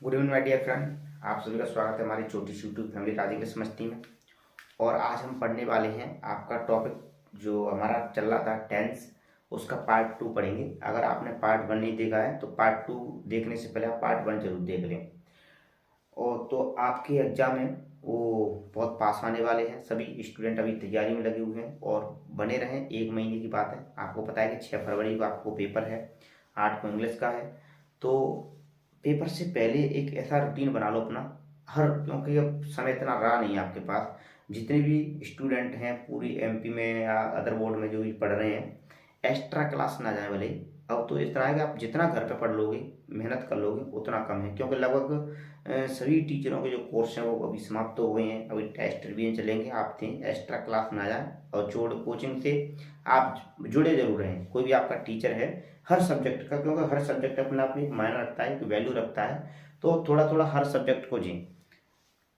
Good evening my dear friend. आप सभी का स्वागत है हमारी छोटी सी यूट्यूब फैमिली राजेंद्र समस्ती में। और आज हम पढ़ने वाले हैं आपका टॉपिक जो हमारा चल रहा था टेंस, उसका पार्ट 2 पढ़ेंगे। अगर आपने पार्ट 1 नहीं देखा है तो पार्ट 2 देखने से पहले आप पार्ट 1 जरूर देख लें। और तो आपके एग्जाम में वो बहुत पास आने वाले हैं। सभी स्टूडेंट अभी तैयारी में लगे हुए हैं और बने रहें। 1 महीने की बात है। आपको पता है कि 6 फरवरी को आपको पेपर है, 8 को इंग्लिश का है। तो पेपर से पहले एक ऐसा रूटीन बना लो अपना, क्योंकि अब समय इतना रहा नहीं है आपके पास। जितने भी स्टूडेंट हैं पूरी एमपी में या अदर बोर्ड में जो भी पढ़ रहे हैं, एक्स्ट्रा क्लास ना जाए भले। अब तो इस तरह है कि आप जितना घर पे पढ़ लोगे, मेहनत कर लोगे, उतना कम है। क्योंकि लगभग सभी टीचरों के जो कोर्स हैं वो अभी समाप्त तो हो गए हैं। अभी टेस्ट रिवीजन चलेंगे, आप थे एक्स्ट्रा क्लास ना जाए और जोड़ कोचिंग से आप जुड़े जरूर रहें। कोई भी आपका टीचर है हर सब्जेक्ट का, क्योंकि हर सब्जेक्ट अपने आप में मायने रखता है, वैल्यू रखता है। तो थोड़ा थोड़ा हर सब्जेक्ट को जी,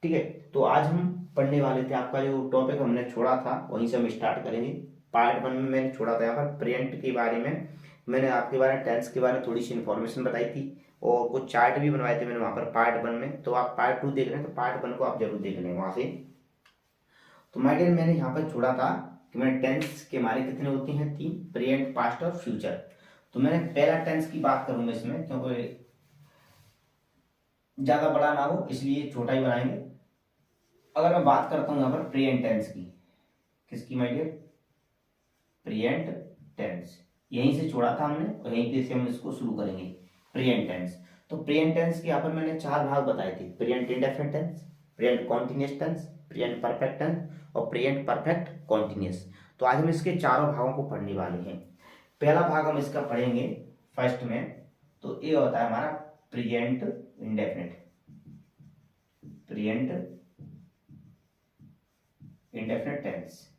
ठीक है। तो आज हम पढ़ने वाले थे, आपका जो टॉपिक हमने छोड़ा था वहीं से हम स्टार्ट करेंगे। पार्ट 1 में मैंने छोड़ा था यहाँ पर प्रिंट के बारे में। मैंने आपके बारे में टेंस के बारे में थोड़ी सी इन्फॉर्मेशन बताई थी और कुछ चार्ट भी बनवाए थे मैंने वहाँ पर पार्ट 1 में। तो आप पार्ट 2 देख रहे हैं तो पार्ट 1 को आप जरूर देख लें वहाँ से। तो माय डियर, मैंने यहाँ पर छोड़ा था कि मैंने टेंस के हमारे कितने होते हैं, 3, प्रेजेंट, पास्ट और फ्यूचर। तो मैंने पहला टेंस की बात करूंगा इसमें, क्योंकि ज्यादा बड़ा ना हो इसलिए छोटा ही बनाएंगे। अगर मैं बात करता हूं यहाँ पर प्रेजेंट टेंस की, किसकी माय डियर, प्रेजेंट टेंस। यहीं से छोड़ा था हमने और यहीं से हम इसको शुरू करेंगे, प्रेजेंट टेंस। तो प्रेजेंट टेंस के यहाँ पर मैंने 4 भाग बताए थे, present indefinite tense, present continuous tense, present perfect tense और प्रेजेंट परफेक्ट कॉन्टिन्यूअस। तो आज हम इसके चारों भागों को पढ़ने वाले हैं। पहला भाग हम इसका पढ़ेंगे फर्स्ट में, तो ये होता है हमारा present indefinite, present indefinite tense.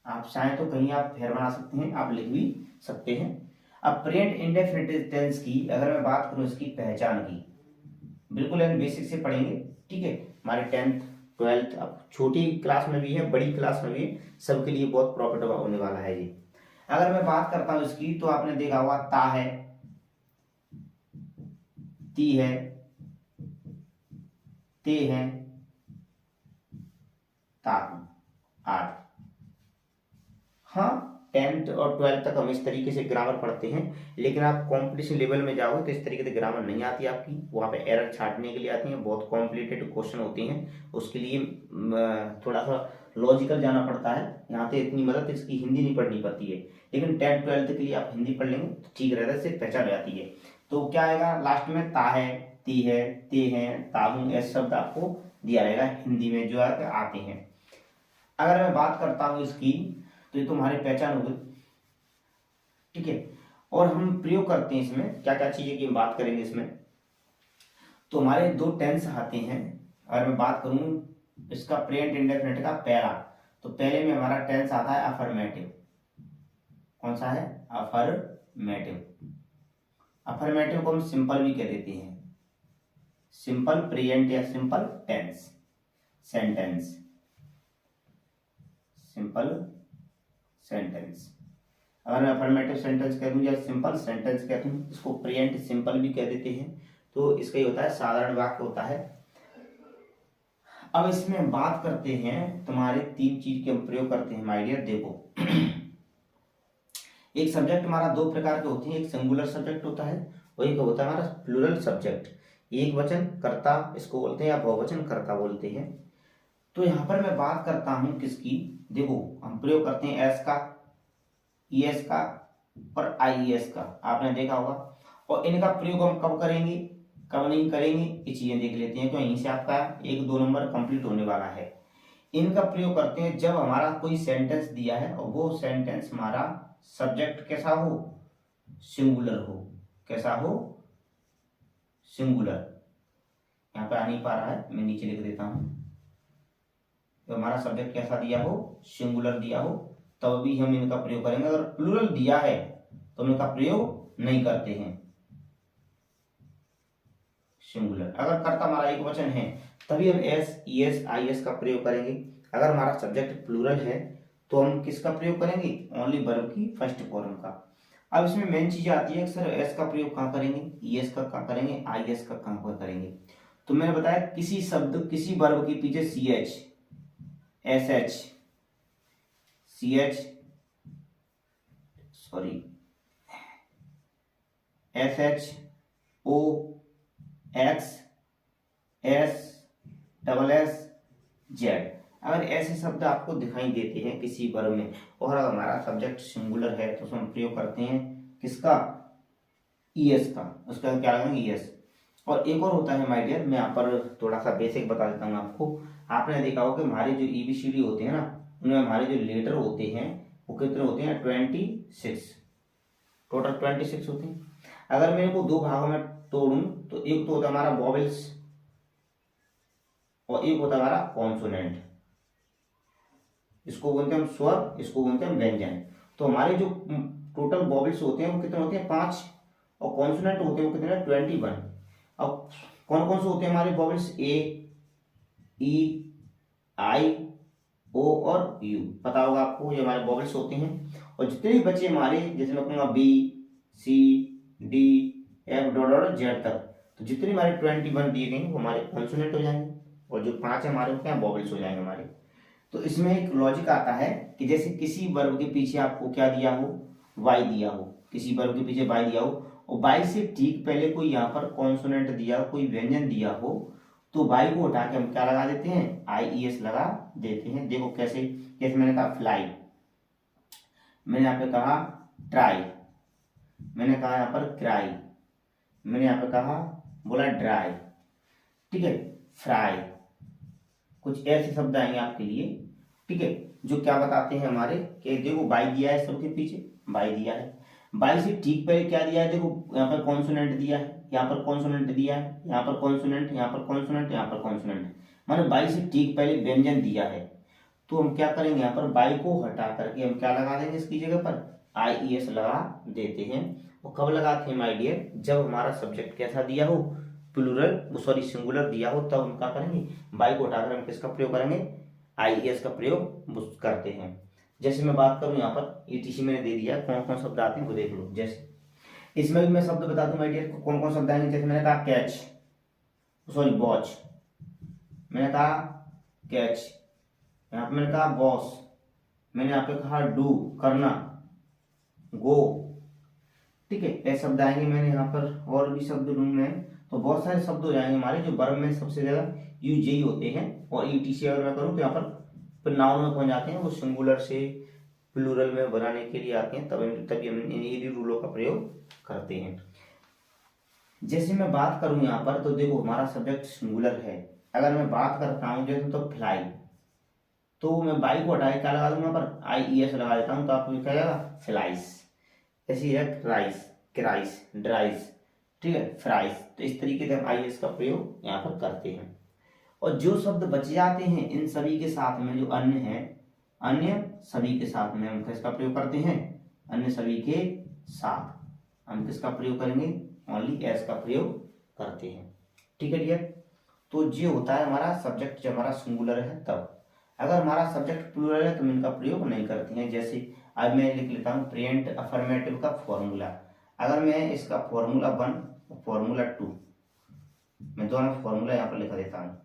आप चाहें तो कहीं आप फेर बना सकते हैं, आप लिख भी सकते हैं। अब प्रेजेंट इंडेफिनिट टेंस की अगर मैं बात करूं इसकी पहचान की, बिल्कुल बेसिक से पढ़ेंगे, ठीक है। हमारे 10th 12th, अब छोटी क्लास में भी है, बड़ी क्लास में भी है, सबके लिए बहुत प्रॉफिटेबल होने वाला है ये। अगर मैं बात करता हूं इसकी, तो आपने देखा होगा ता है, ती है, ते है, ता, 8। हाँ, 10th और 12th तक हम इस तरीके से ग्रामर पढ़ते हैं, लेकिन आप कंपटीशन लेवल में जाओगे तो इस तरीके से ग्रामर नहीं आती आपकी। वहाँ पे एरर छांटने के लिए आती हैं, बहुत कॉम्प्लिकेटेड क्वेश्चन होते हैं, उसके लिए थोड़ा सा लॉजिकल जाना पड़ता है। यहाँ से इतनी मदद इसकी हिंदी नहीं पढ़नी पड़ती है, लेकिन 10th 12th के लिए आप हिंदी पढ़ लेंगे तो ठीक रहता है, इससे पहचान जाती है। तो क्या आएगा लास्ट में, ता है, ती है, ते हैं, ताहू, ऐसे शब्द आपको दिया रहेगा हिंदी में जो आते हैं। अगर मैं बात करता हूँ इसकी, तो ये तुम्हारी पहचान होगी, ठीक है। और हम प्रयोग करते हैं इसमें क्या क्या चीजें की हम बात करेंगे इसमें। तो हमारे 2 टेंस आते हैं। अगर मैं बात करूं इसका प्रेजेंट इंडेफिनिट का पहला, तो पहले में हमारा टेंस आता है अफर्मेटिव। कौन सा है, अफर्मेटिव। अफर्मेटिव को हम सिंपल भी कह देते हैं, सिंपल प्रेजेंट या simple tense, sentence, simple sentence. अगर मैं अफर्मेटिव सेंटेंस कह दूं या सिंपल सेंटेंस कह दूं, इसको प्रेजेंट सिंपल भी कह देते हैं। तो इसका ही होता है साधारण वाक्य होता है। अब इसमें हम बात करते हैं, तुम्हारे 3 चीज के हम प्रयोग करते हैं माय डियर। देखो एक सब्जेक्ट हमारा 2 प्रकार के होते हैं, एक सिंगुलर सब्जेक्ट होता है और एक होता है हमारा प्लूरल सब्जेक्ट। एक वचन कर्ता इसको बोलते हैं या बहुवचन कर्ता बोलते हैं। तो यहां पर मैं बात करता हूं किसकी, देखो हम प्रयोग करते हैं एस का, ईएस का और आईएस का, आपने देखा होगा। और इनका प्रयोग हम कब करेंगे कब नहीं करेंगे ये चीजें देख लेते हैं, तो यहीं से आपका 1-2 नंबर कंप्लीट होने वाला है। इनका प्रयोग करते हैं जब हमारा कोई सेंटेंस दिया है और वो सेंटेंस हमारा सब्जेक्ट कैसा हो, सिंगुलर हो। कैसा हो, सिंगुलर। यहाँ पे आ नहीं पा रहा है, मैं नीचे लिख देता हूं। तो हमारा सब्जेक्ट कैसा दिया हो, सिंगुलर दिया हो, तब भी हम इनका प्रयोग करेंगे। अगर प्लूरल दिया है तो हम इनका प्रयोग नहीं करते हैं, सिंगुलर। अगर कर्ता हमारा एक वचन है तभी हम एस, ईएस, आईएस का प्रयोग करेंगे। अगर हमारा सब्जेक्ट प्लूरल है तो हम किसका प्रयोग करेंगे, ओनली वर्ब की फर्स्ट फॉर्म का। अब इसमें मेन चीज आती है सर एस का प्रयोग कहाँ करेंगे, ईएस का कहाँ करेंगे, आईएस का कहाँ पर करेंगे। तो मैंने बताया किसी शब्द किसी वर्ब के पीछे C H, S H, C H, sorry S H, O, X, S, double S, Z, अगर ऐसे शब्द आपको दिखाई देते हैं किसी वर्ब में और अगर हमारा सब्जेक्ट सिंगुलर है तो उसमें प्रयोग करते हैं किसका, ईएस का, उसका क्या लगाएंगे ईएस। और एक और होता है माय डियर, मैं यहाँ पर थोड़ा सा बेसिक बता देता हूँ आपको। आपने देखा होगा कि हमारे जो ईबीसीडी होते हैं ना, उनमें हमारे जो लेटर होते हैं वो कितने होते हैं, 26, टोटल 26 होते हैं। अगर मैं इनको दो भागों में तोड़ूं तो एक तो होता है हमारा वॉवेल्स और एक होता है हमारा कॉन्सोनेंट। इसको बोलते हैं हम स्वर, इसको बोलते हैं व्यंजन। तो हमारे जो टोटल वॉवेल्स होते हैं वो कितने होते हैं 5 और कॉन्सोनेंट होते हैं वो कितने 21। अब कौन कौन से होते हैं हमारे वॉवेल्स, ए, ई, आई, ओ और यू, पता होगा आपको ये हमारे वॉवेल्स होते हैं। और जितने भी बच्चे हमारे, जैसे मैं कहूँगा B, C, D, F, dot dot Z तक, तो जितने हमारे 21 दिए गए वो हमारे कॉन्सोनेंट हो जाएंगे और जो 5 है हमारे क्या वॉवेल्स हो जाएंगे हमारे। तो इसमें एक लॉजिक आता है कि जैसे किसी वर्ब के पीछे आपको क्या दिया हो, वाई दिया हो, किसी वर्ब के पीछे वाई दिया हो और वाई से ठीक पहले कोई यहाँ पर कॉन्सोनेंट दिया हो, कोई व्यंजन दिया हो, तो वाई को उठा के हम क्या लगा देते हैं, आई ई एस लगा देते हैं। देखो कैसे, जैसे मैंने कहा फ्लाई, मैंने यहाँ पे कहा ट्राई, मैंने कहा यहाँ पर क्राई, मैंने यहाँ पे कहा बोला ड्राई, ठीक है, फ्राई, कुछ ऐसे शब्द आएंगे आपके लिए, ठीक है, जो क्या बताते हैं हमारे कि देखो बाई दिया है सबके पीछे, बाई दिया है, बाई से ठीक पहले क्या दिया है, देखो यहाँ पर कॉन्सोनेंट दिया है, यहाँ पर कॉन्सोनेंट दिया है, यहाँ पर कॉन्सोनेंट, यहाँ पर कॉन्सोनेंट, यहाँ पर कॉन्सोनेंट, माने बाई से ठीक पहले व्यंजन दिया है। तो हम क्या करेंगे, यहाँ पर बाई को हटा करके हम क्या लगा देंगे इसकी जगह पर, आई ई एस लगा देते हैं। और कब लगाते हैं माय डियर, जब हमारा सब्जेक्ट कैसा दिया हो, प्लूरल सॉरी सिंगुलर दिया हो, तब हम क्या करेंगे, बाई को हटाकर हम किसका प्रयोग करेंगे, आई ई एस का प्रयोग करते हैं। जैसे मैं बात करूं यहाँ पर ईटीसी मैंने दे दिया, कौन कौन शब्द आते हैं वो देख लो। जैसे इसमें भी मैं शब्द बता दूं माय डियर कौन कौन शब्द आएंगे। जैसे मैंने कहा कैच, सॉरी वॉच, मैंने कहा कैच, यहाँ पे मैंने कहा बॉस, मैंने यहाँ पे कहा डू करना, गो, ठीक है, ऐसे शब्द आएंगे। मैंने यहाँ पर और भी शब्द लूँ मैं तो बहुत सारे शब्द हो जाएंगे हमारे, जो वर्ब में सबसे ज्यादा यूज यही होते हैं। और ईटीसी अगर मैं करूँ तो यहाँ पर नाउन में पहुंच जाते हैं, वो सिंगुलर से प्लूरल में बनाने के लिए आते हैं, तभी हम इन्हीं रूलों का प्रयोग करते हैं। जैसे मैं बात करूं यहाँ पर तो देखो हमारा सब्जेक्ट सिंगुलर है, अगर मैं बात करता हूँ जैसे तो फ्लाई, तो मैं बाई को हटा के क्या लगा दूंगा पर आई ई एस लगा देता हूँ, तो आपको क्या आएगा फ्लाइस। ऐसी है राइस, क्राइस, ड्राइस, ठीक है, फ्राइस। तो इस तरीके से हम आई एस का प्रयोग यहाँ पर करते हैं। और जो शब्द बच जाते हैं इन सभी के साथ में जो अन्य है, अन्य सभी के साथ में हम किसका प्रयोग करते हैं, अन्य सभी के साथ हम किसका प्रयोग करेंगे, ओनली एस का प्रयोग करते हैं, ठीक है डियर। तो ये होता है हमारा सब्जेक्ट जब हमारा सिंगुलर है तब। अगर हमारा सब्जेक्ट प्लूरल है तो हम इनका प्रयोग नहीं करते हैं। जैसे अब मैं लिख लेता हूँ प्रेजेंट अफर्मेटिव का फॉर्मूला, अगर मैं इसका फॉर्मूला 1 फॉर्मूला 2, मैं दोनों फॉर्मूला यहाँ पर लिखा देता हूँ।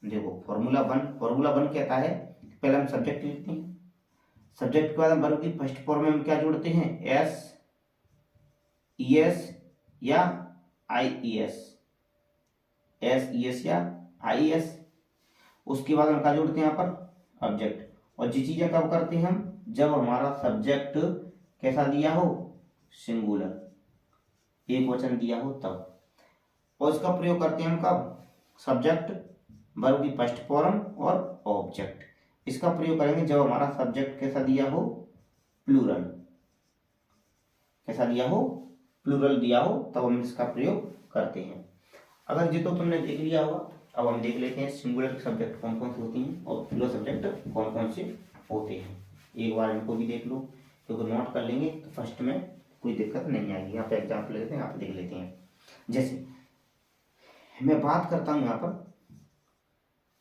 देखो फॉर्मूला 1 कहता है पहले हम सब्जेक्ट लिखते हैं, सब्जेक्ट के बाद हम वर्ब की फर्स्ट फॉर्म में हम क्या जोड़ते हैं, एस ई एस या I E S, S E S या आई एस। उसके बाद हम क्या जोड़ते हैं यहाँ पर ऑब्जेक्ट। और ये चीजें कब करते हैं हम, जब हमारा सब्जेक्ट कैसा दिया हो, सिंगुलर, एक वचन दिया हो तब। और इसका प्रयोग करते हैं हम कब, सब्जेक्ट, वर्ब की फर्स्ट फॉर्म और ऑब्जेक्ट। इसका प्रयोग करेंगे जब हमारा सब्जेक्ट कैसा दिया हो, प्लूरल, कैसा दिया हो, प्लूरल दिया हो, तब हम इसका प्रयोग करते हैं। अगर ये तो तुमने देख लिया होगा, अब हम देख लेते हैं सिंगुलर सब्जेक्ट कौन कौन से होती हैं और प्लूरल सब्जेक्ट कौन कौन से होते हैं। एक बार इनको भी देख लो, क्योंकि नोट कर लेंगे तो फर्स्ट में कोई दिक्कत नहीं आएगी। यहाँ पे एग्जाम्पल लेते हैं, यहाँ पे देख लेते हैं। जैसे मैं बात करता हूँ यहाँ पर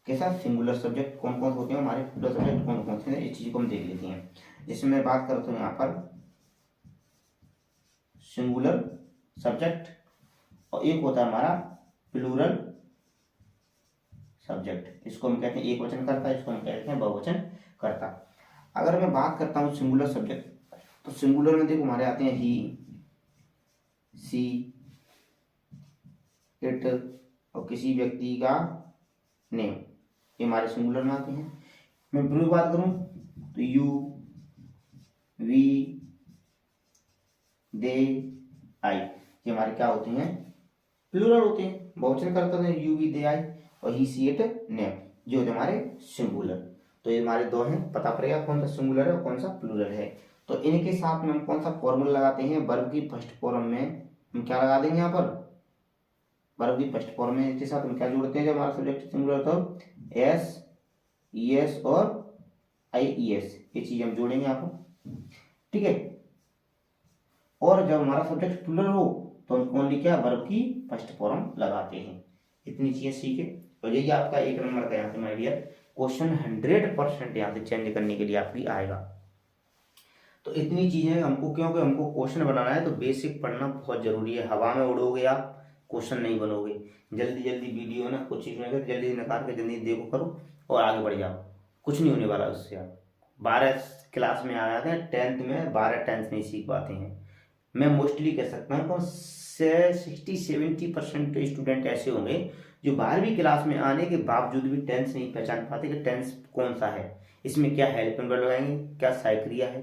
कैसा सिंगुलर सब्जेक्ट कौन कौन से होते हैं, हमारे प्लूरल सब्जेक्ट कौन कौन से हैं, इस चीज को हम देख लेते हैं। जैसे मैं बात करता हूँ यहाँ पर सिंगुलर सब्जेक्ट और एक होता है हमारा प्लूरल सब्जेक्ट। इसको हम कहते हैं एक वचन कर्ता, इसको हम कहते हैं बहुवचन कर्ता। अगर मैं बात करता हूँ सिंगुलर सब्जेक्ट, तो सिंगुलर में देखो हमारे आते हैं ही, सी, इट और किसी व्यक्ति का नेम, ये हमारे सिंगुलर में आते हैं। मैं प्लूरल बात करूं तो यू, वी, दे, आई, ये हमारे क्या होते हैं, प्लूरल होते हैं। बहुवचन करता है यू, वी, दे, आई और ही, सी, इट, नेम, जो होते हमारे सिंगुलर। तो ये हमारे दो हैं, पता पड़ेगा कौन सा सिंगुलर है और कौन सा प्लूरल है। तो इनके साथ में हम कौन सा फॉर्मूला लगाते हैं, वर्ब की फर्स्ट फॉर्म में हम क्या लगा देंगे, यहाँ पर वर्ब की फर्स्ट फॉर्म में के साथ हम क्या जोड़ते हैं, जब हमारा सब्जेक्ट सिंगुलर तो एस, ई एस और आई ई एस, ये चीज हम जोड़ेंगे यहाँ पर, ठीक है। और जब हमारा सब्जेक्ट प्लूरल हो तो हम ओनली क्या वर्ब की फर्स्ट फॉर्म लगाते हैं। इतनी चीजें सीखे और यही आपका एक नंबर का यहाँ से माय डियर क्वेश्चन 100% यहाँ से चेंज करने के लिए आपकी आएगा। तो इतनी चीजें हमको, क्योंकि हमको क्वेश्चन बनाना है तो बेसिक पढ़ना बहुत जरूरी है। हवा में उड़ोगे आप, क्वेश्चन नहीं बनोगे। जल्दी जल्दी वीडियो ना कुछ चीज में जल्दी निकाल के जल्दी देखो करो और आगे बढ़ जाओ, कुछ नहीं होने वाला उससे। आप 12 क्लास में आ जाते हैं, 10th में 12 टेंथ नहीं सीख पाते हैं। मैं मोस्टली कह सकता हूँ 60-70% स्टूडेंट ऐसे होंगे जो 12वीं क्लास में आने के बावजूद भी टेंस नहीं पहचान पाते कि टेंस कौन सा है, इसमें क्या हेल्पिंग वर्ब लगाएंगे, क्या साइक्रिया है,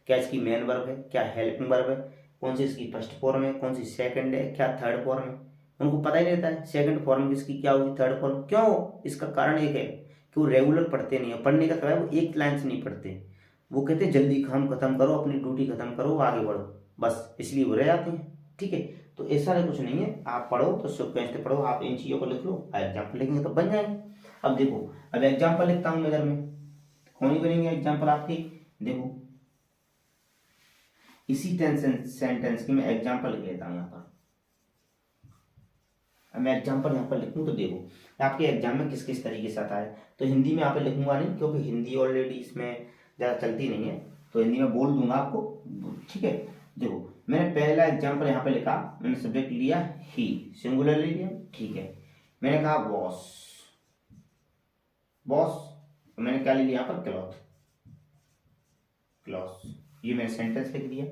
क्या इसकी मेन वर्ब है, क्या हेल्पिंग वर्ब है, कौन सी इसकी फर्स्ट फॉर्म है, कौन सी सेकंड है, क्या थर्ड फॉर्म है। उनको पता ही नहीं रहता है सेकंड फॉर्म किसकी क्या होगी, थर्ड फॉर्म क्यों। इसका कारण एक है कि वो रेगुलर पढ़ते नहीं है। पढ़ने का समय वो एक लाइन से नहीं पढ़ते, वो कहते हैं जल्दी काम खत्म करो, अपनी ड्यूटी खत्म करो, आगे बढ़ो, बस इसलिए वो रह जाते हैं, ठीक है। तो ऐसा कुछ नहीं है, आप पढ़ो तो सिक्वेंस से पढ़ो, आप इन चीज़ों को लिख लो, एग्जाम्पल लिखेंगे तो बन जाएंगे। अब देखो, अब एग्जाम्पल लिखता हूँ मैं इधर में, कौन ही बनेंगे एग्जाम्पल आपके, देखो इसी सेंटेंस की मैं एग्जाम्पल लिख लेता हूँ यहाँ पर। अब मैं एग्जाम्पल यहाँ पर लिखूँ तो देखो आपके एग्जाम में किस किस तरीके से आता है। तो हिंदी में यहाँ पे लिखूंगा नहीं, क्योंकि हिंदी ऑलरेडी इसमें ज़्यादा चलती नहीं है, तो हिंदी में बोल दूंगा आपको, ठीक है। देखो मैंने पहला एग्जाम्पल यहाँ पे लिखा, मैंने सब्जेक्ट लिया ही, सिंगुलर ले लिया, ठीक है। मैंने कहा बॉस, बॉस, मैंने क्या ले लिया यहाँ पर, क्लॉथ, क्लॉथ, ये मैंने सेंटेंस लिख दिया।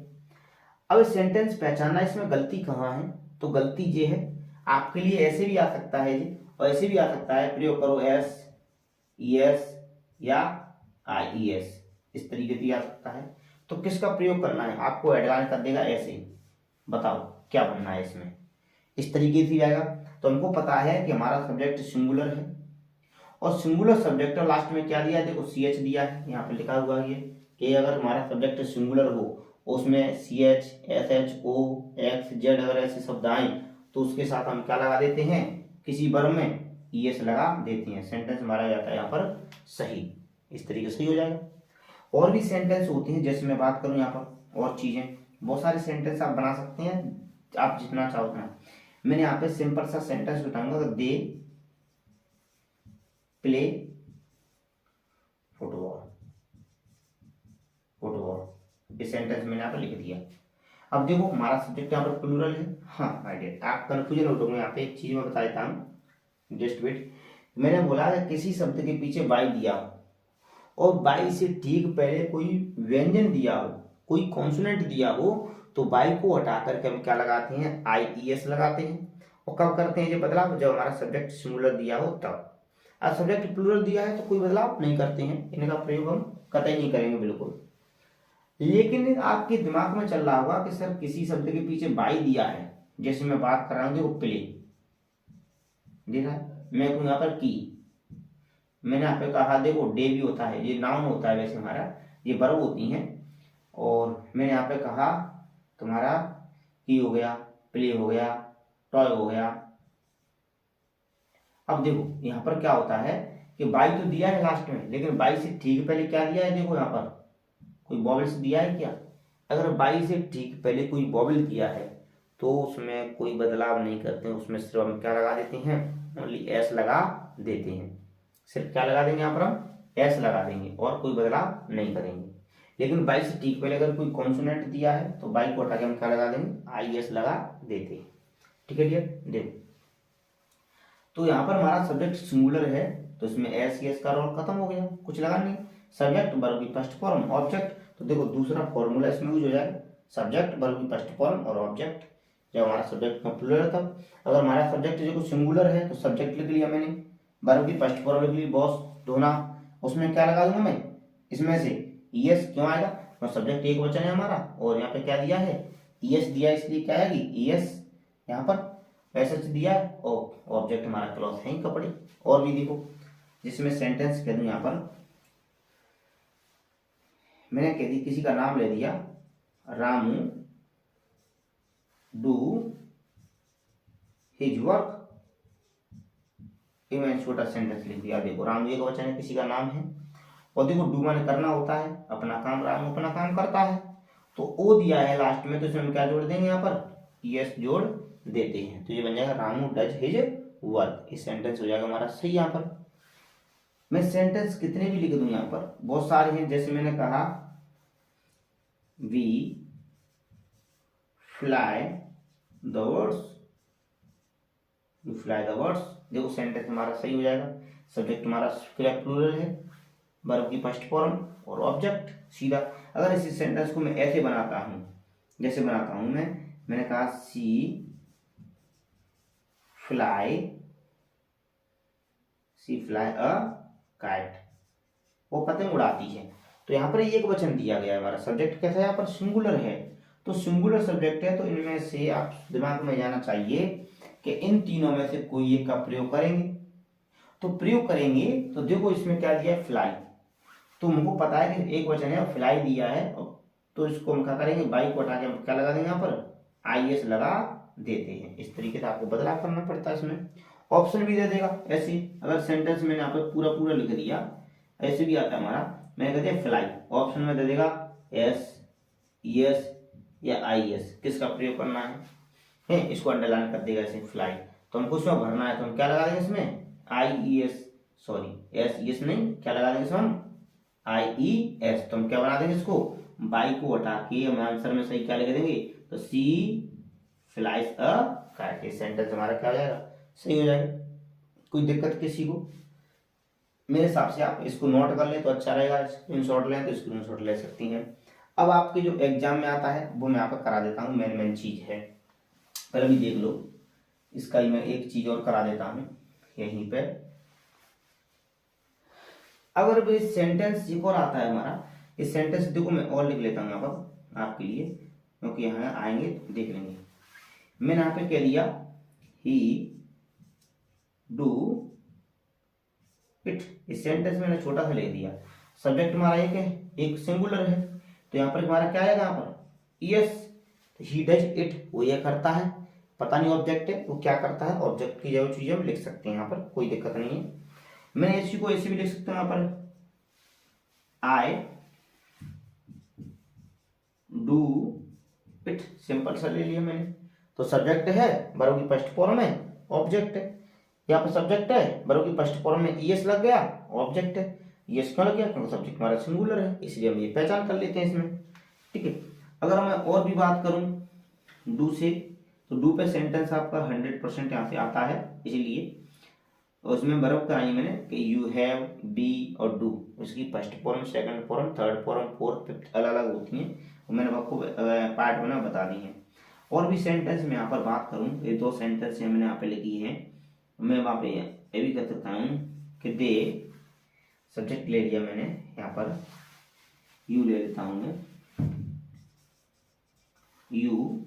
अब सेंटेंस पहचानना इसमें गलती कहाँ है, तो गलती ये है, आपके लिए ऐसे भी आ सकता है जी और ऐसे भी आ सकता है, प्रयोग करो एस, ई एस या आई ई एस, इस तरीके से आ सकता है। तो किसका प्रयोग करना है, आपको एडवांस कर देगा ऐसे, बताओ क्या बनना है इसमें, इस तरीके से आएगा। तो हमको पता है कि हमारा सब्जेक्ट सिंगुलर है और सिंगुलर सब्जेक्ट लास्ट में क्या दिया है, देखो सी एच दिया है, यहाँ पे लिखा हुआ है कि अगर हमारा सब्जेक्ट सिंगुलर हो उसमें सी H, S H, O, x, Z अगर ऐसे शब्द आए तो उसके साथ हम क्या लगा देते हैं, किसी वर्ब में ई एस लगा देते हैं, सेंटेंस हमारा जाता है यहाँ पर सही, इस तरीके से हो जाएगा। और भी सेंटेंस होते हैं, जैसे मैं बात करूं यहाँ पर और चीजें, बहुत सारे सेंटेंस आप बना सकते हैं, आप जितना चाहो उतना। मैंने यहाँ पे सिंपल सा सेंटेंस बताऊंगा, दे प्ले फुटबॉल, फुटबॉल, ये सेंटेंस मैंने यहाँ पर लिख दिया। अब देखो हमारा सब्जेक्ट यहाँ पर प्लूरल है, हाँ आइडिया, आप कंफ्यूजन हो जाओगे। यहाँ पे एक चीज मैं बता देता हूँ, जस्ट वेट। मैंने बोला कि किसी शब्द के पीछे बाई दिया हो और बाई से ठीक पहले कोई व्यंजन दिया हो, कोई कॉन्सोनेंट दिया हो, तो बाई को हटा करके हम क्या लगाते हैं, आई ई एस लगाते हैं। और कब करते हैं ये बदलाव, जब हमारा सब्जेक्ट सिंगुलर दिया हो तब। अब सब्जेक्ट प्लूरल दिया है तो कोई बदलाव नहीं करते हैं, इनका प्रयोग हम कतई नहीं करेंगे बिल्कुल। लेकिन आपके दिमाग में चल रहा होगा कि सर किसी शब्द के पीछे बाई दिया है, जैसे मैं बात कर रहा हूँ, देखो प्ले, देखा मैं यहाँ पर की, मैंने यहाँ पे कहा देखो डे भी होता है, ये नाउन होता है वैसे हमारा, ये वर्ब होती हैं। और मैंने यहाँ पे कहा तुम्हारा की हो गया, प्ले हो गया, टॉय हो गया। अब देखो यहाँ पर क्या होता है कि बाई तो दिया है लास्ट में, लेकिन बाई से ठीक पहले क्या दिया है, देखो यहाँ पर कोई वॉवेल्स दिया है क्या। अगर बाई से ठीक पहले कोई वॉवेल दिया है तो उसमें कोई बदलाव नहीं करते हैं, उसमें सिर्फ हम क्या लगा देते हैं, ओनली एस लगा देते हैं, सिर्फ क्या लगा देंगे यहाँ पर हम एस लगा देंगे और कोई बदलाव नहीं करेंगे। लेकिन बाई से टी पहले अगर कोई कॉन्सोनेंट दिया है तो बाई को हटा के हम क्या लगा देंगे, आई एस लगा देते हैं। ठीक है डियर, देखो तो यहाँ पर हमारा सब्जेक्ट सिंगुलर है तो इसमें एस एस का रोल खत्म हो गया, कुछ लगा नहीं। सब्जेक्ट वर्ब की फर्स्ट फॉर्म ऑब्जेक्ट, तो देखो दूसरा फॉर्मूला इसमें यूज हो जाएगा, सब्जेक्ट वर्ब की फर्स्ट फॉर्म और ऑब्जेक्ट। जब हमारा सब्जेक्ट में प्लूरल था, अगर हमारा सब्जेक्ट जो सिंगुलर है तो सब्जेक्ट लिख लिया मैंने, वर्ब की फर्स्ट फॉर्म लिख ली बॉस धोना, उसमें क्या लगा दूंगा मैं, इसमें से ईएस क्यों आएगा, तो सब्जेक्ट एक वचन है हमारा और यहाँ पे क्या दिया है, ईएस दिया, इसलिए क्या आएगी ईएस यहाँ पर ऐसा दिया है। और ऑब्जेक्ट हमारा क्लॉथ है ही कपड़े। और भी देखो जिसमें सेंटेंस कह दूं, यहाँ पर मैंने कह दी किसी का नाम ले दिया, रामू डू हिज वर्क, ये मैंने छोटा सेंटेंस लिख दिया। देखो रामू एक वचन है, किसी का नाम है, और देखो डू माने करना होता है, अपना काम, रामू अपना काम करता है, तो ओ दिया है लास्ट में, तो इसमें हम क्या जोड़ देंगे, यहाँ पर यस जोड़ देते हैं, तो ये बन जाएगा रामू डज हिज वर्क। इस सेंटेंस हो जाएगा हमारा सही। यहाँ पर मैं सेंटेंस कितने भी लिख दूं, यहाँ पर बहुत सारे हैं, जैसे मैंने कहा we fly the words, we fly the words, देखो सेंटेंस हमारा सही हो जाएगा। सब्जेक्ट हमारा प्लूरल है, वर्ब की फर्स्ट फॉर्म और ऑब्जेक्ट सीधा। अगर इसी सेंटेंस को मैं ऐसे बनाता हूं, जैसे बनाता हूं मैंने कहा सी फ्लाई अ काइट, वो पतंग उड़ाती है, तो यहाँ पर एक वचन दिया गया है, हमारा सब्जेक्ट कैसा है, यहाँ पर सिंगुलर है, तो सिंगुलर सब्जेक्ट है, तो इनमें से आप दिमाग में जाना चाहिए कि इन तीनों में से कोई एक का प्रयोग करेंगे। तो प्रयोग करेंगे तो देखो इसमें क्या दिया है, फ्लाई, तो हमको पता है कि एक वचन है और फ्लाई दिया है, तो इसको हम क्या करेंगे, बाई को हटा के हम क्या लगा देंगे, यहाँ पर आई एस लगा देते हैं। इस तरीके से आपको बदलाव करना पड़ता है। इसमें ऑप्शन भी दे देगा ऐसे, अगर सेंटेंस मैंने यहाँ पे पूरा लिख दिया, ऐसे भी आता है हमारा, मैंने कह दिया फ्लाई, ऑप्शन में दे देगा एस, एस या आई एस, किसका प्रयोग करना है, इसको अंडरलाइन कर देगा ऐसे फ्लाई, तो हमको इसमें भरना है, तो हम क्या लगा देंगे इसमें I E S, sorry S S नहीं, क्या लगा देंगे इसमें हम आई ई एस, तो हम क्या बना देंगे इसको, बाई को हटा के हम आंसर में सही क्या लिख देंगे, तो सी फ्लाइज अ काइट, सेंटेंस हमारा क्या हो जाएगा, सही हो जाएगा। कोई दिक्कत किसी को, मेरे हिसाब से आप इसको नोट कर ले तो अच्छा रहेगा, स्क्रीनशॉट लें तो स्क्रीनशॉट ले सकती हैं। अब आपके जो एग्जाम में आता है वो मैं यहाँ पर करा देता हूँ, मेन चीज है, पहले भी देख लो, इसका ही मैं एक चीज और करा देता हूँ यहीं पे। अगर भी सेंटेंस एक और आता है हमारा, इस सेंटेंस देखो मैं और लिख लेता हूँ यहाँ पर आपके लिए, क्योंकि यहाँ आएंगे तो देख लेंगे। मैंने यहाँ पे कह दिया ही डू इट, इस सेंटेंस मैंने छोटा सा ले दिया, सब्जेक्ट हमारा एक है, एक सिंगुलर है, तो यहाँ पर हमारा क्या आएगा, यहाँ पर यस, ही डज इट, वो ये करता है, पता नहीं ऑब्जेक्ट है वो क्या करता है, ऑब्जेक्ट की जो चीज हम लिख सकते हैं यहाँ पर, कोई दिक्कत नहीं है। मैंने इसी को ऐसे भी लिख सकता हूँ यहाँ पर, आई डू इट, सिंपल सा ले लिया मैंने, तो सब्जेक्ट है, वर्ब की फर्स्ट फॉर्म है, ऑब्जेक्ट है, यहाँ पर सब्जेक्ट है, वर्ब की फर्स्ट फॉर्म में ईएस लग गया, ऑब्जेक्ट है, ईएस क्यों लग गया, क्योंकि सब्जेक्ट हमारा सिंगुलर है, इसलिए हम ये पहचान कर लेते हैं इसमें। ठीक है, अगर मैं और भी बात करूं डू से, तो डू पे सेंटेंस आपका 100% यहाँ से आता है, इसीलिए उसमें वर्ब कराई मैंने कि यू हैव, बी और डू, उसकी first form, second form, third form, fourth, fifth अलग अलग होती हैं, और मैंने आपको पार्ट बना बता दी है। और भी सेंटेंस में यहाँ पर बात करूँ, ये 2 सेंटेंस है मैंने यहाँ पे लिखी है, मैं वहाँ पे ये भी कह सकता हूँ कि दे, सब्जेक्ट ले लिया मैंने, यहाँ पर यू ले लेता हूँ मैं, you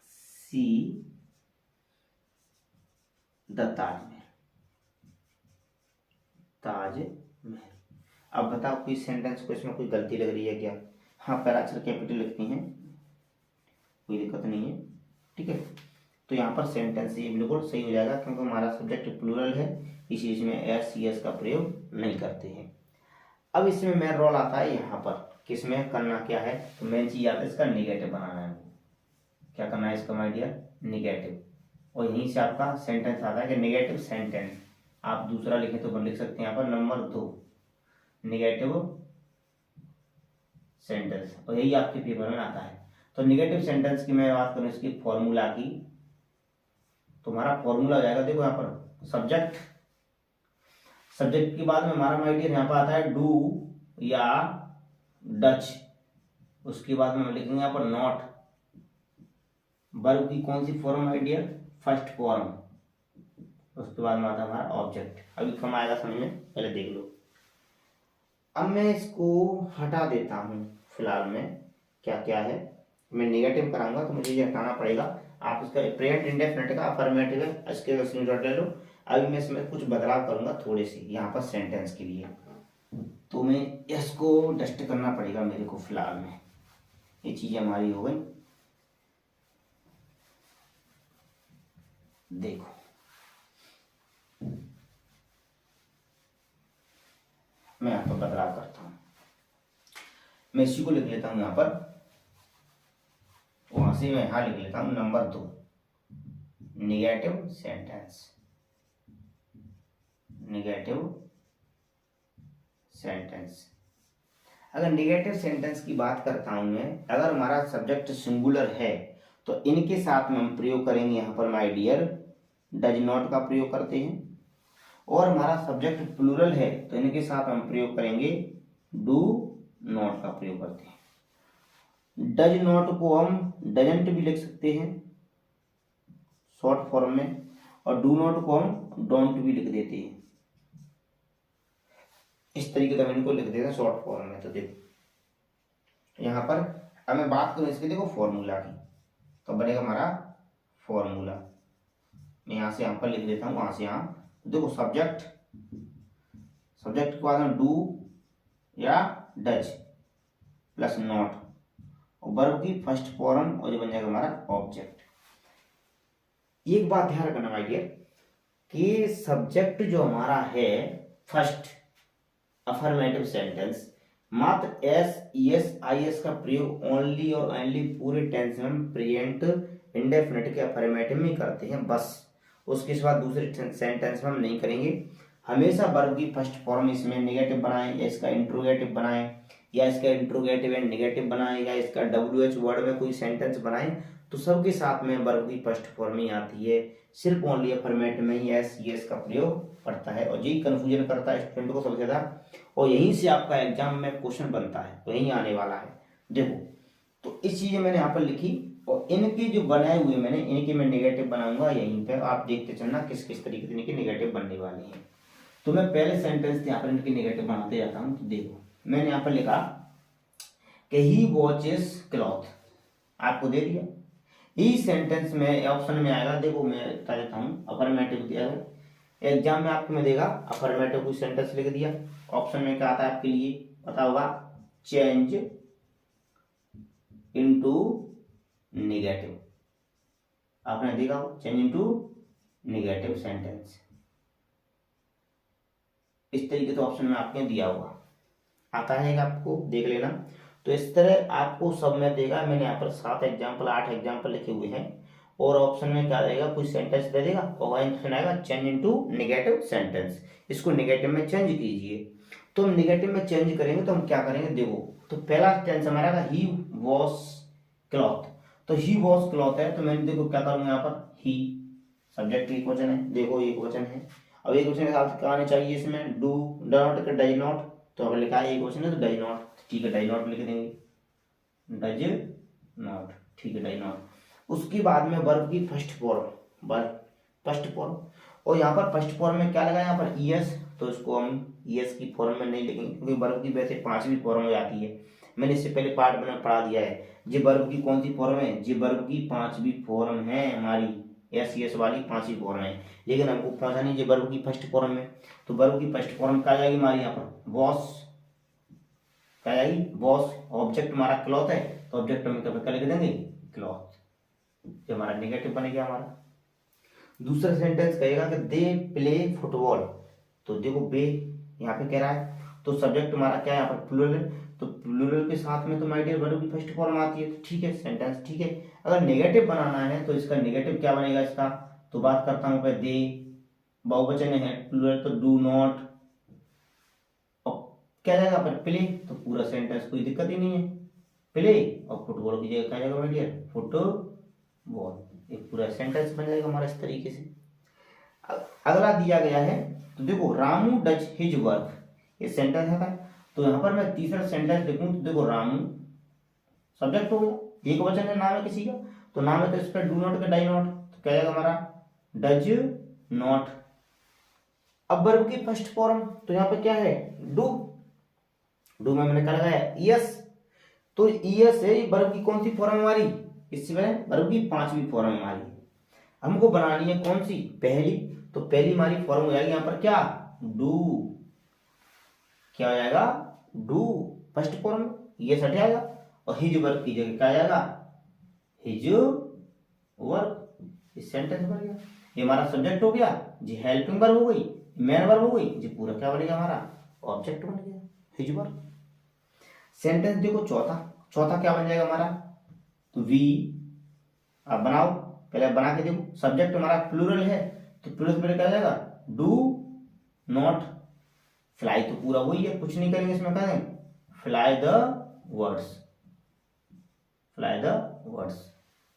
see the Taj Mahal, Taj Mahal. अब बताओ कोई सेंटेंस को इसमें कोई गलती लग रही है क्या, हाँ पैराक्सर कैपिटल लिखती हैं, कोई दिक्कत नहीं है। ठीक है, तो यहाँ पर सेंटेंस ये बिल्कुल सही हो जाएगा, क्योंकि हमारा सब्जेक्ट प्लूरल है, इसी इसमें एस सी एस का प्रयोग नहीं करते हैं। अब इसमें मेन रोल आता है यहाँ पर, किसमें करना क्या है, तो मेन चीज आता है इसका निगेटिव बनाना है, क्या करना है इसका माय डियर, निगेटिव, और यहीं से आपका सेंटेंस आता है कि निगेटिव सेंटेंस, आप दूसरा लिखें तो लिख सकते हैं यहाँ पर नंबर 2, निगेटिव सेंटेंस, और यही आपके पेपर में आता है। तो निगेटिव सेंटेंस की मैं बात करूं इसकी फॉर्मूला की, तुम्हारा फॉर्मूला हो जाएगा, देखो यहाँ पर सब्जेक्ट, सब्जेक्ट के बाद में हमारा माय डियर यहाँ पर आता है डू या डच, उसके बाद में हम लिखेंगे यहाँ पर नॉट, वर्ब की कौन सी form my dear, first form, उसके बाद में आता है हमारा ऑब्जेक्ट। अभी कम आएगा समझ में, पहले देख लो। अब मैं इसको हटा देता हूँ फिलहाल में, क्या क्या है मैं निगेटिव कराऊंगा तो मुझे ये हटाना पड़ेगा। आप इसका प्रेजेंट इंडेफिनिट का अफर्मेटिव है, इसके स्क्रीनशॉट ले लो। अभी मैं इसमें कुछ बदलाव करूंगा थोड़े से यहाँ पर सेंटेंस के लिए, तो मैं इसको डस्ट करना पड़ेगा मेरे को फिलहाल में। ये चीजें हमारी हो गई, देखो मैं यहाँ पर बदलाव करता हूँ, मैं इसी को लिख लेता हूँ यहाँ पर, वहां से मैं यहाँ लिख लेता हूँ number 2 negative sentence, negative sentence. अगर निगेटिव सेंटेंस की बात करता हूं मैं, अगर हमारा सब्जेक्ट सिंगुलर है तो इनके साथ में हम प्रयोग करेंगे यहाँ पर माय डियर डज नॉट का प्रयोग करते हैं, और हमारा सब्जेक्ट प्लूरल है तो इनके साथ हम प्रयोग करेंगे डू नॉट का प्रयोग करते हैं। डज नॉट को हम डजंट भी लिख सकते हैं शॉर्ट फॉर्म में, और डू नॉट को हम डोंट भी लिख देते हैं, इस तरीके से हम इनको लिख देते हैं शॉर्ट फॉर्म में। तो देखो यहाँ पर अब मैं बात करूं इसके, देखो फॉर्मूला की, तो बनेगा हमारा फॉर्मूला, मैं यहाँ से यहाँ पर लिख देता हूँ, वहां से यहाँ देखो सब्जेक्ट, सब्जेक्ट के बाद में डू या डज प्लस नॉट, और वर्ब की फर्स्ट फॉर्म, और जो बन जाएगा हमारा ऑब्जेक्ट। एक बात ध्यान रखना माय डियर कि सब्जेक्ट जो हमारा है फर्स्ट अफर्मेटिव सेंटेंस, मात्र एस यस आई एस का प्रयोग ओनली और ओनली पूरे टेंस में प्रेजेंट इंडेफिनिट के अफर्मेटिव में करते हैं बस, उसके बाद दूसरे सेंटेंस में हम नहीं करेंगे। हमेशा वर्ब की फर्स्ट फॉर्म इसमें नेगेटिव बनाएं, या इसका इंट्रोगेटिव बनाएं, या इसका इंट्रोगेटिव एंड नेगेटिव बनाएं, या इसका WH वर्ड में कोई सेंटेंस बनाएं, तो सबके साथ में वर्ब की फर्स्ट फॉर्म ही आती है, सिर्फ ओनली अफर्मेटिव में ही एस यस का प्रयोग पड़ता है, और यही कंफ्यूजन करता है स्टूडेंट को सबसे ज्यादा, और यहीं से आपका एग्जाम में क्वेश्चन बनता है, तो यही आने वाला है। देखो तो इस चीजें मैंने यहाँ पर लिखी, और इनके जो बनाए हुए मैंने इनके मैं नेगेटिव बनाऊंगा यहीं पे, आप देखते चलना किस किस तरीके से इनके नेगेटिव बनने वाले हैं। तो मैं पहले सेंटेंस यहाँ पर इनके नेगेटिव बनाते जाता हूँ। तो देखो मैंने यहाँ पर लिखा कि ही वॉचेस क्लॉथ, आपको दे दिया। इस सेंटेंस में ऑप्शन में आएगा, देखो मैं बता देता हूँ, अफर्मेटिव दिया है एग्जाम में आपको, मैं देगा अफर्मेटिव कोई सेंटेंस लिख दिया, ऑप्शन में क्या आता है आपके लिए पता होगा, चेंज इनटू नेगेटिव, आपने देखा चेंज इनटू नेगेटिव सेंटेंस, इस तरीके से ऑप्शन में आपने दिया होगा, आता है आपको देख लेना। तो इस तरह आपको सब में देगा, मैंने यहाँ पर 7 एग्जाम्पल 8 एग्जाम्पल लिखे हुए हैं, और ऑप्शन में क्या देगा, कोई सेंटेंस दे देगा, और वही ऑप्शन आएगा चेंज इनटू नेगेटिव सेंटेंस, इसको नेगेटिव में चेंज कीजिए। तो हम नेगेटिव में चेंज करेंगे तो हम क्या करेंगे, देखो तो पहला टेंस हमारा ही वॉश क्लॉथ, तो ही वॉश क्लॉथ है, तो मैंने देखो क्या करूंगा यहाँ पर, ही सब्जेक्ट एक वचन है, देखो एक वचन है, अब एक वचन के साथ क्या आने चाहिए इसमें, डू नॉट डज नॉट, तो अगर लिखा है एक वचन है तो डज नॉट, ठीक है डज नॉट लिख देंगे, डज नॉट, ठीक है डज नॉट। उसके बाद में वर्ब की first form, verb first form, और यहाँ पर फर्स्ट फॉर्म में क्या लगा, यहाँ पर ईएस, तो इसको हम ईएस की फॉर्म में नहीं लिखेंगे, क्योंकि वर्ब की वैसे 5वीं फॉर्म हो जाती है, मैंने इससे पहले पार्ट में पढ़ा दिया है। जी वर्ब की कौन सी फॉर्म है, जी वर्ब की 5वीं फॉर्म है हमारी, एस यस वाली 5वीं फॉर्म है, लेकिन हमको पहुंचा नहीं जी वर्ब की फर्स्ट फॉर्म में, तो वर्ब की फर्स्ट फॉर्म क्या जाएगी हमारी, यहाँ पर वॉश, क्या जाएगी वॉश, ऑब्जेक्ट हमारा क्लॉथ है, तो ऑब्जेक्ट हम क्या लिख देंगे क्लॉथ, जो हमारा नेगेटिव बनेगा हमारा। दूसरा सेंटेंस कहेगा कि दे प्ले फुटबॉल, तो देखो बे यहाँ पे कह रहा है, तो सब्जेक्ट हमारा क्या है यहाँ पर प्लूरल है, तो प्लूरल के साथ में तो माय डियर वर्ब की फर्स्ट फॉर्म आती है, तो ठीक है सेंटेंस ठीक है। अगर नेगेटिव बनाना है तो इसका नेगेटिव क्या बनेगा इसका, तो बात करता हूँ दे, बहुवचन है प्लूरल तो डू नॉट, क्या जाएगा पर प्ले, तो पूरा सेंटेंस कोई दिक्कत ही नहीं है, प्ले, और फुटबॉल की जगह क्या जाएगा माय डियर, फुटबॉल, एक पूरा सेंटेंस बन जाएगा हमारा इस तरीके से। अगला दिया गया है, तो देखो रामू डज हिज वर्क, ये सेंटेंस है। तो यहाँ पर मैं तीसरा सेंटेंस देखूं तो देखो रामू सब्जेक्ट हो गया, एक वचन है, नाम है किसी का, तो नाम है तो इस पर डू नॉट का डाई नॉट, तो क्या जाएगा हमारा डज नॉट। अब वर्ब की फर्स्ट फॉर्म, तो यहाँ पे क्या है डू, डू में मैंने क्या लगाया यस, तो यस है वर्ब की कौन सी फॉर्म हमारी, इसमें वर्ब की पांचवी फॉर्म हमारी, हमको बनानी है कौन सी पहली, तो पहली हमारी फॉर्म हो जाएगी यहाँ पर क्या डू, क्या हो जाएगा डू फर्स्ट फॉर्म, ये हट जाएगा, और हिज वर्क की जगह क्या आएगा हिज वर्क, इस सेंटेंस बन गया। ये हमारा सब्जेक्ट हो गया जी, हेल्पिंग वर्ब हो गई, मेन वर्ब हो गई जी, पूरा क्या बनेगा हमारा ऑब्जेक्ट बन गया हिज वर्क। सेंटेंस देखो चौथा, चौथा क्या बन जाएगा हमारा, तो वी, आप बनाओ, पहले बना के देखो, सब्जेक्ट हमारा प्लूरल है, तो प्लूरल पहले क्या जाएगा डू नॉट फ्लाई, तो पूरा वही है, कुछ नहीं करेंगे इसमें, क्या देंगे fly the words, fly the words.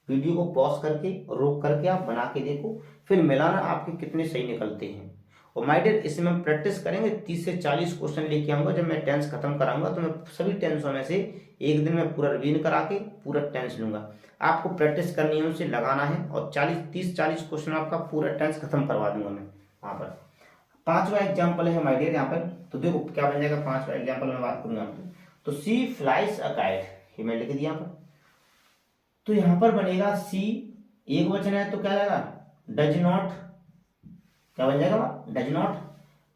Video को पॉज करके रोक करके आप बना के देखो, फिर मिलाना आपके कितने सही निकलते हैं। और माय डियर इसमें हम प्रैक्टिस करेंगे, 30 से 40 क्वेश्चन लेके आऊंगा, जब मैं टेंस खत्म कराऊंगा तो मैं सभी टेंसों में से एक दिन में पूरा रिवीजन करा के पूरा टेंस लूंगा, आपको प्रैक्टिस करनी है, उनसे लगाना है, और 30-40 क्वेश्चन आपका पूरा टेंस खत्म करवा दूंगा मैं वहां पर। पांचवा एग्जाम्पल है माय डियर यहाँ पर, तो देखो क्या बन जाएगा पांचवा एग्जाम्पल में बात करूंगा, तो सी फ्लाइज अ काइट, ये मैं लिख दिया यहाँ पर, तो यहां पर बनेगा सी, एक वचन है तो क्या जाएगा डज नॉट, क्या बन जाएगा डज नॉट।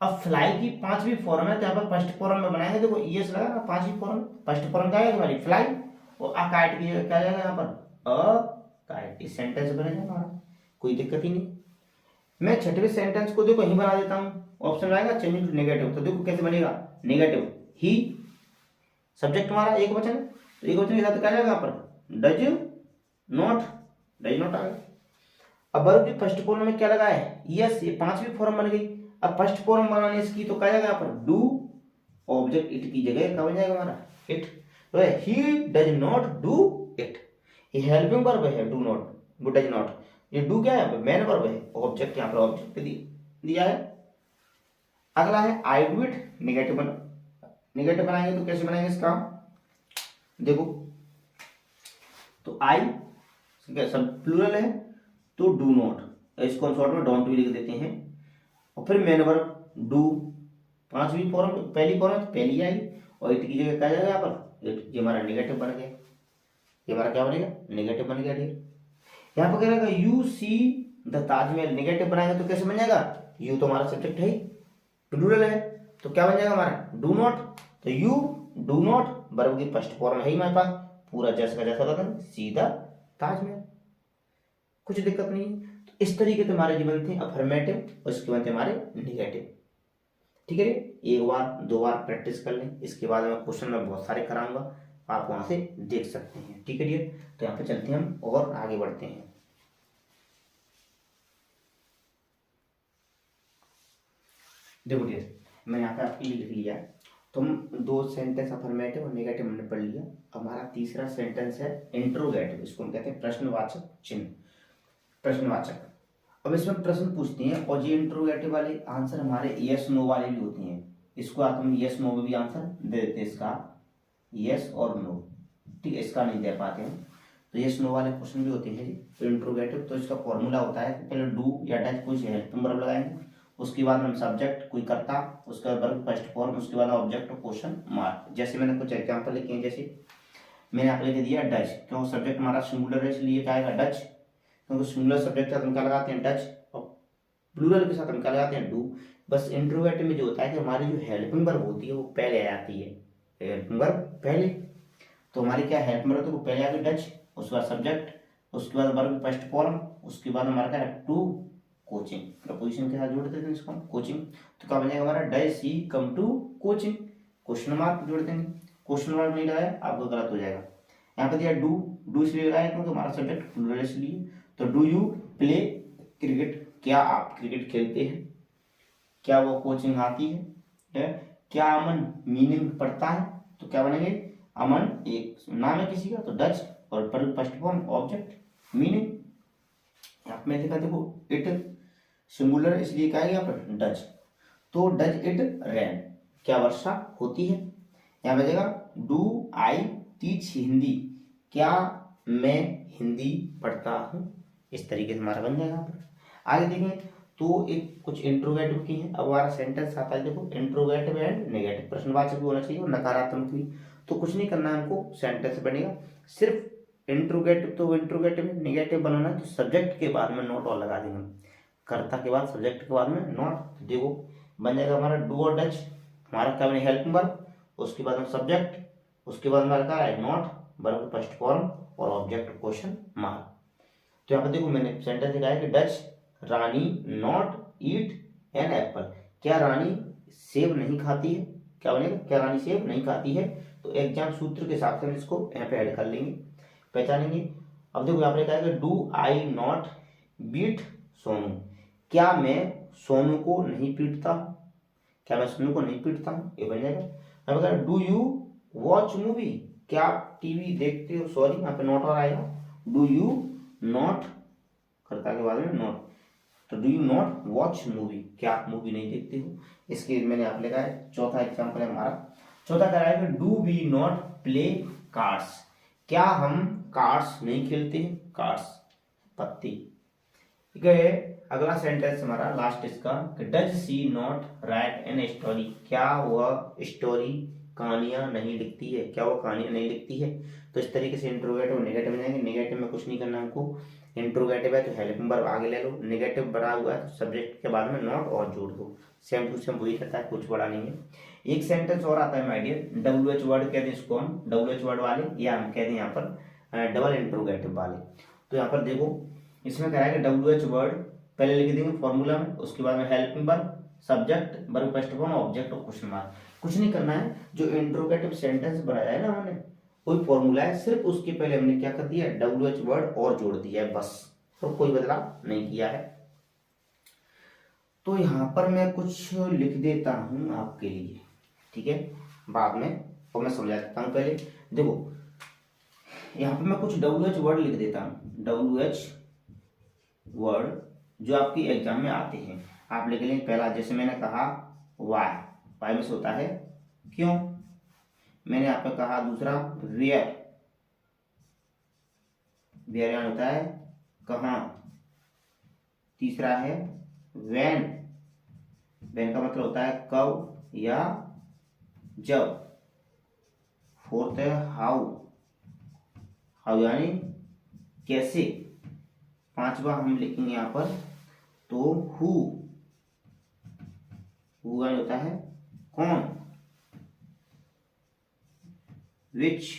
अब फ्लाई की पांचवी फॉर्म है, तो यहाँ पर फर्स्ट फॉर्म में बनाएंगे, देखो यस लगा ना, पांचवी फॉर्म, फर्स्ट फॉर्म क्या है हमारी फ्लाई, और अ काइट की जगह क्या जाएगा यहाँ पर अ काइट, इस सेंटेंस बनेगा हमारा, कोई दिक्कत ही नहीं। मैं छठवें सेंटेंस को देखो यही बना देता हूँ, ऑप्शन आएगा चेंजिंग टू नेगेटिव, तो देखो कैसे बनेगा नेगेटिव, ही सब्जेक्ट हमारा एक वचन है, तो एक वचन के साथ क्या जाएगा यहाँ पर डज नॉट, डज नॉट आ गया। अब वर्ब की फर्स्ट फॉर्म में क्या लगा है यस, ये पांचवी फॉर्म बन गई। अब फर्स्ट फॉर्म बनाने इसकी, तो क्या जाएगा यहाँ पर डू, ऑब्जेक्ट इट की जगह क्या बन जाएगा हमारा इट, तो he does not do it, ये हेल्पिंग वर्ब है डू नॉट, वो डज नॉट, ये डू क्या है मेन वर्ब है, ऑब्जेक्ट यहाँ पर ऑब्जेक्ट दिया है। अगला है I do it, negative negative बनाएंगे तो कैसे बनाएंगे इसका, देखो तो आई सब प्लूरल है, तो डू नॉट, इसको हम शॉर्ट में डोंट भी लिख देते हैं, और फिर मेन वर्ब डू, पांचवी फॉर्म पहली फॉर्म पहली आई, और इट की जगह क्या जाएगा यहाँ पर इट, ये हमारा नेगेटिव बन गया, ये हमारा क्या बनेगा नेगेटिव बन गया। ठीक, यहाँ पर क्या रहेगा you see the Taj Mahal, negative बनाएंगे तो कैसे बन जाएगा, यू तो हमारा सब्जेक्ट है प्लूरल है, तो क्या बन जाएगा हमारा डू नॉट, तो यू डू नॉट वर्ब की फर्स्ट फॉर्म है ही हमारे पास, पूरा जैसा का जैसा होता है सीधा ताजमहल, कुछ दिक्कत नहीं है। तो इस तरीके से हमारे जो बनते हैं अफर्मेटिव, और इसके बनते हैं हमारे निगेटिव। ठीक है, एक बार दो बार प्रैक्टिस कर लें, इसके बाद मैं क्वेश्चन में बहुत सारे कराऊंगा, आप वहां से देख सकते हैं। ठीक है डियर, तो यहाँ पे चलते हैं हम और आगे बढ़ते हैं। देखो डियर, मैं यहाँ पे आपके लिए लिख लिया, तो हम दो सेंटेंस अफर्मेटिव और नेगेटिव हमने पढ़ लिया। हमारा तीसरा सेंटेंस है इंट्रोगेटिव, इसको हम कहते हैं प्रश्नवाचक चिन्ह, प्रश्नवाचक। अब इसमें प्रश्न पूछते हैं, और ये इंट्रोगेटिव वाले आंसर हमारे यस नो वाले भी होते हैं, इसको आप हम यस नो में भी आंसर दे देते हैं, इसका यस और नो, ठीक है, इसका नहीं दे पाते हैं, तो यस नो वाले क्वेश्चन भी होते हैं जी। तो इंट्रोगेटिव, तो इसका फॉर्मूला होता है पहले डू या डज कोई हेल्पिंग वर्ब लगाएंगे, उसके बाद हम सब्जेक्ट कोई करता, उसके बाद वर्ब फर्स्ट फॉर्म, उसके बाद ऑब्जेक्ट और क्वेश्चन मार्क। जैसे मैंने कुछ एग्जांपल लिखे हैं, जैसे मैंने यहाँ पे लिख दिया डच, क्योंकि सब्जेक्ट हमारा सिंगुलर है इसलिए क्या आएगा डच, क्योंकि सिंगुलर सब्जेक्ट के साथ हम क्या लगाते हैं डच, और प्लूरल के साथ हम क्या लगाते हैं डू। बस इंट्रोगेटिव में जो होता है कि हमारी जो हेल्पिंग वर्ब होती है वो पहले आ जाती है, हेल्पिंग वर्ब पहले, तो हमारी क्या हेल्पिंग वर्ब, तो पहले आ गई डच, उसके बाद सब्जेक्ट, उसके बाद वर्ब फर्स्ट फॉर्म, उसके बाद हमारा क्या है टू कोचिंग, प्रपोजिशन के साथ जोड़ देते हैं इसको कोचिंग, तो क्या बनेगा हमारा does she come to coaching, question mark जोड़ देंगे, क्वेश्चन मार्क नहीं लगाया आपको गलत हो जाएगा। यहाँ पे दिया डू, डू इसलिए लगाया क्योंकि हमारा सब्जेक्ट प्लूरल इसलिए, तो डू यू प्ले क्रिकेट, क्या आप क्रिकेट खेलते हैं, क्या वो कोचिंग आती है, क्या अमन मीनिंग पढ़ता है? तो क्या बनेंगे, अमन एक नाम है किसी का तो डच, और पर फर्स्ट फॉर्म ऑब्जेक्ट मीनिंग। यहाँ में देखा, देखो इट सिंगुलर इसलिए क्या है यहाँ पर डच, तो डज इट रेन, क्या वर्षा होती है। यहाँ पे देखा डू आई टीच हिंदी, क्या मैं हिंदी पढ़ता हूँ। इस तरीके से हमारा बन जाएगा यहाँ पर। आगे देखें तो एक कुछ इंट्रोगेटिव की है। अब हमारा सेंटेंस आता है, देखो इंट्रोगेटिव एंड नेगेटिव, प्रश्नवाचक भी होना चाहिए और नकारात्मक भी। तो कुछ नहीं करना है हमको, सेंटेंस बनेगा सिर्फ इंट्रोगेटिव, तो इंट्रोगेटिव नेगेटिव बनाना है तो सब्जेक्ट के बाद में नॉट और लगा देंगे, कर्ता के बाद सब्जेक्ट के बाद में नॉट। तो देखो बन जाएगा हमारा डू और डच, हमारा क्या बने हेल्प वर्ब, उसके बाद में सब्जेक्ट, उसके बाद हमारा क्या है नॉट, वर्ब फर्स्ट फॉर्म और ऑब्जेक्ट क्वेश्चन मार्क। तो यहाँ पर देखो मैंने सेंटेंस दिखाया कि Dutch Rani not eat an apple, क्या रानी सेब नहीं खाती है, क्या बनेगा, क्या रानी सेब नहीं खाती है। तो एग्जाम सूत्र के हिसाब से हम इसको यहाँ पे ऐड कर लेंगे, पहचानेंगे। अब देखो यहाँ पे कहा है do I not beat Sonu, क्या मैं सोनू को नहीं पीटता, क्या मैं सोनू को नहीं पीटता हूँ, ये बन जाएगा। अब डू यू वॉच मूवी, क्या आप टीवी देखते हो, सॉरी यहाँ पे नॉट और आएगा, डू यू नॉट कर्ता के बाद में नॉट, तो do you not watch movie, क्या आप मूवी नहीं देखते हो। इसके मैंने आप लिखा है चौथा एग्जाम्पल है हमारा, चौथा कह रहा है कि do we not play cards, क्या हम कार्ड्स नहीं खेलते हैं, कार्ड्स पत्ती। ठीक है, अगला सेंटेंस हमारा लास्ट इसका, does she not right N story, क्या वह स्टोरी कहानियां नहीं लिखती है, क्या वो कहानियां नहीं लिखती है। तो इस तरीके से इंट्रोगेटिव और नेगेटिव में जाएंगे। नेगेटिव में कुछ नहीं करना हमको, इंट्रोगेटिव है तो हेल्पिंग वर्ब आगे ले लो, नेगेटिव बना हुआ है तो सब्जेक्ट के बाद में नॉट और जोड़ दो, सेम टू सेम वही रहता है, कुछ बड़ा नहीं है। एक सेंटेंस और आता है माय डियर, WH वर्ड कहते हैं इसको हम, WH वर्ड वाले, या हम कहते हैं यहाँ पर डबल इंट्रोगेटिव वाले। तो यहाँ पर देखो इसमें क्या है कि WH वर्ड पहले लिख देंगे फॉर्मूला में, उसके बाद में helping verb, subject, verb first form, object और क्वेश्चन मार्क। कुछ नहीं करना है, जो इंट्रोगेटिव सेंटेंस बनाया है ना हमने, कोई फॉर्मूला है, सिर्फ उसके पहले हमने क्या कर दिया, WH वर्ड और जोड़ दिया है बस, तो कोई बदलाव नहीं किया है। तो यहाँ पर मैं कुछ लिख देता हूँ आपके लिए, ठीक है, बाद में और मैं समझा देता हूँ। पहले देखो यहाँ पे मैं कुछ WH वर्ड लिख देता हूँ, WH वर्ड जो आपकी एग्जाम में आते हैं, आप लिख लेंगे। पहला जैसे मैंने कहा वाई, वाई में से होता है क्यों, मैंने आपको कहा दूसरा वेयर, वेयर यानी होता है कहाँ, तीसरा है व्हेन, व्हेन का मतलब होता है कब या जब, फोर्थ है हाउ, हाउ यानी कैसे, पांचवा हम लिखेंगे यहाँ पर तो हु, हु यानी होता है कौन, विच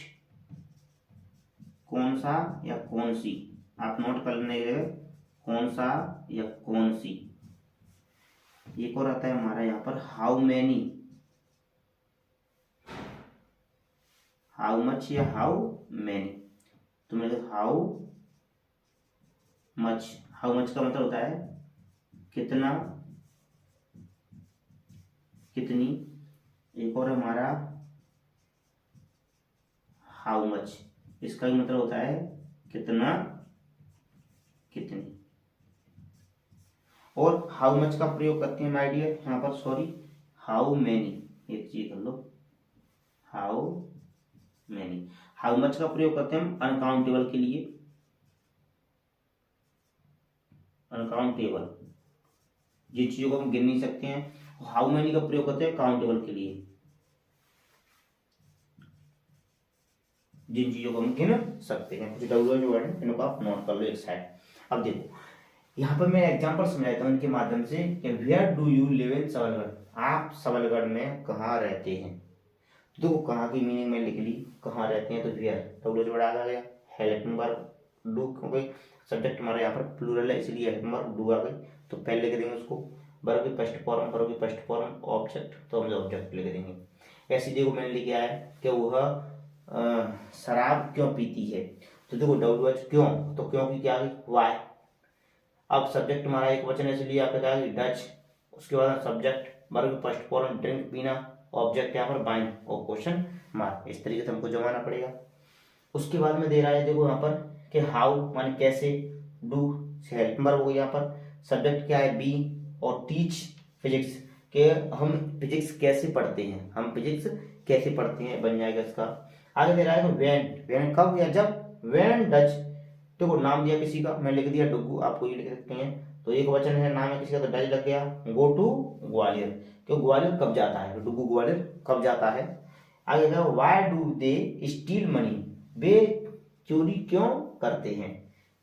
कौन सा या कौन सी, आप नोट कर लेने के कौन सा या कौन सी। एक और आता है हमारा यहाँ पर हाउ मैनी, हाउ मच या हाउ मैनी, तो मेरे हाउ मच, हाउ मच का मतलब होता है कितना, कितनी। एक और हमारा हाउ मच, इसका भी मतलब होता है कितना, कितनी। और हाउ मच का प्रयोग करते हैं माय डियर यहाँ पर, सॉरी हाउ मैनी, एक चीज कर लो, हाउ मैनी, हाउ मच का प्रयोग करते हैं हम अनकाउंटेबल के लिए, अनकाउंटेबल जिन चीजों को हम गिन नहीं सकते हैं, हाउ मैनी का प्रयोग करते हैं काउंटेबल के लिए, जिन चीजों को हम गिन सकते हैं। कुछ WH वर्ड है, इनको आप नोट कर लो एक साइड। अब देखो यहाँ पर मैं एग्जांपल समझाता हूँ इनके माध्यम से कि where do you live in Sabalgarh, आप सबलगढ़ में कहाँ रहते हैं। तो कहाँ की मीनिंग में लिख ली, कहाँ रहते हैं, तो वेयर WH वर्ड आ गया, हेल्पिंग वर्ब डू, क्योंकि सब्जेक्ट हमारा यहाँ पर प्लूरल है इसलिए हेल्पिंग वर्ब डू आ गई, तो पहले लिख देंगे उसको वर्ब की फर्स्ट फॉर्म, वर्ब की फर्स्ट फॉर्म ऑब्जेक्ट, तो हम ऑब्जेक्ट लिख देंगे। ऐसे देखो मैंने लिखा है कि वह शराब क्यों पीती है, तो देखो WH क्यों, तो क्यों की क्या आ गई वाई। अब सब्जेक्ट हमारा एक वचन है इसलिए आपका क्या डच, उसके बाद subject verb first form drink पीना, ऑब्जेक्ट यहाँ पर बाइंड और क्वेश्चन मार्क, इस तरीके से हमको जमाना पड़ेगा। उसके बाद में दे रहा है देखो यहाँ पर कि हाउ माने कैसे, डू से हेल्प वर्ब हो गया, यहाँ पर सब्जेक्ट क्या है बी, और टीच फिजिक्स के हम फिजिक्स कैसे पढ़ते हैं, हम फिजिक्स कैसे पढ़ते हैं बन जाएगा इसका। आगे दे रहा है व्हेन, व्हेन कब या जब, व्हेन डज, देखो नाम दिया किसी का, मैं लिख दिया डुगू, आपको ये लिख सकते हैं, तो एक वचन है, नाम है किसी का तो डज लग गया। गो टू ग्वालियर, क्यों ग्वालियर कब जाता है, डुगू ग्वालियर कब जाता है। आगे देखो why do they steal money, वे चोरी क्यों करते हैं,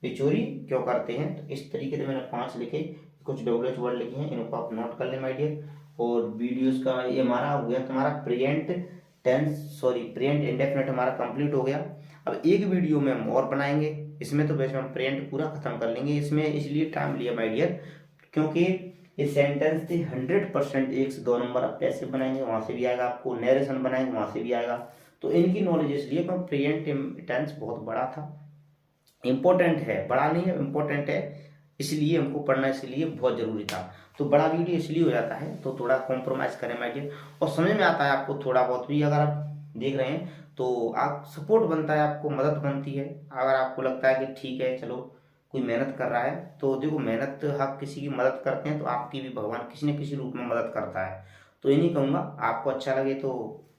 वे चोरी क्यों करते हैं। तो इस तरीके से मैंने 5 लिखे, कुछ डब्ल्यूएच वर्ड लिखे हैं, इनको आप नोट कर लें माय डियर। और वीडियोस का ये हमारा हो गया तुम्हारा present tense, sorry present indefinite हमारा कंप्लीट हो गया। अब एक वीडियो में हम और बनाएंगे, इसमें तो वैसे हम प्रेजेंट पूरा खत्म कर लेंगे, इसमें इसलिए टाइम लिया माय डियर क्योंकि ये सेंटेंस थे 100% 1 से 2 नंबर आप कैसे बनाएंगे वहां से भी आएगा, आपको नरेशन बनाएंगे वहां से भी आएगा, तो इनकी नॉलेज इसलिए क्योंकि प्रेजेंट टेंस बहुत बड़ा था, इंपॉर्टेंट है, बड़ा नहीं है इंपॉर्टेंट है, इसलिए हमको पढ़ना इसलिए बहुत जरूरी था। तो बड़ा वीडियो इसलिए हो जाता है, तो थोड़ा कॉम्प्रोमाइज करें माय डियर, और समझ में आता है आपको थोड़ा बहुत भी, अगर आप देख रहे हैं तो आप सपोर्ट बनता है, आपको मदद बनती है। अगर आपको लगता है कि ठीक है चलो कोई मेहनत कर रहा है, तो देखो मेहनत आप किसी की मदद करते हैं तो आपकी भी भगवान किसी न किसी रूप में मदद करता है। तो ये नहीं कहूँगा, आपको अच्छा लगे तो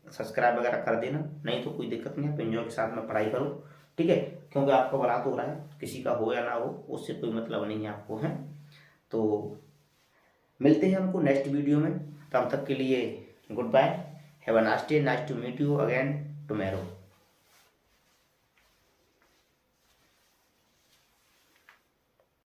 सब्सक्राइब वगैरह कर देना, नहीं तो कोई दिक्कत नहीं, आप एंजॉय के साथ में पढ़ाई करो, ठीक है, क्योंकि आपका भला तो हो रहा है, किसी का हो या ना हो उससे कोई मतलब नहीं है आपको, है। तो मिलते हैं हमको नेक्स्ट वीडियो में, तब तक के लिए goodbye, have a nice day, nice to meet you again tomorrow.